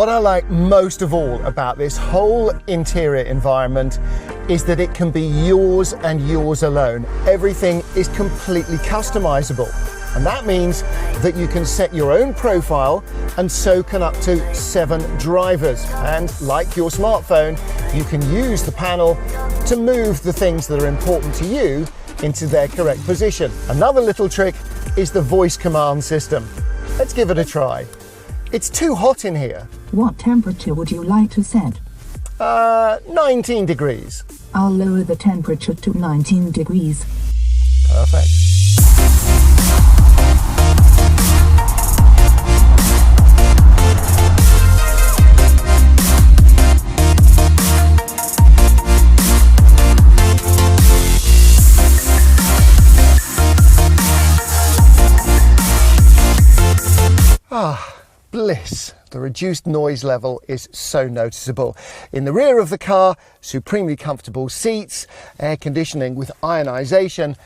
What I like most of all about this whole interior environment is that it can be yours and yours alone. Everything is completely customizable. And that means that you can set your own profile, and so can up to 7 drivers. And like your smartphone, you can use the panel to move the things that are important to you into their correct position. Another little trick is the voice command system. Let's give it a try. It's too hot in here. What temperature would you like to set? 19 degrees. I'll lower the temperature to 19 degrees. Perfect. Bliss. The reduced noise level is so noticeable. In the rear of the car, supremely comfortable seats, air conditioning with ionisation,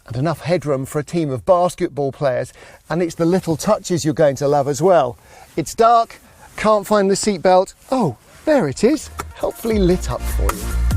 and enough headroom for a team of basketball players. And it's the little touches you're going to love as well. It's dark, can't find the seatbelt. Oh, there it is, helpfully lit up for you.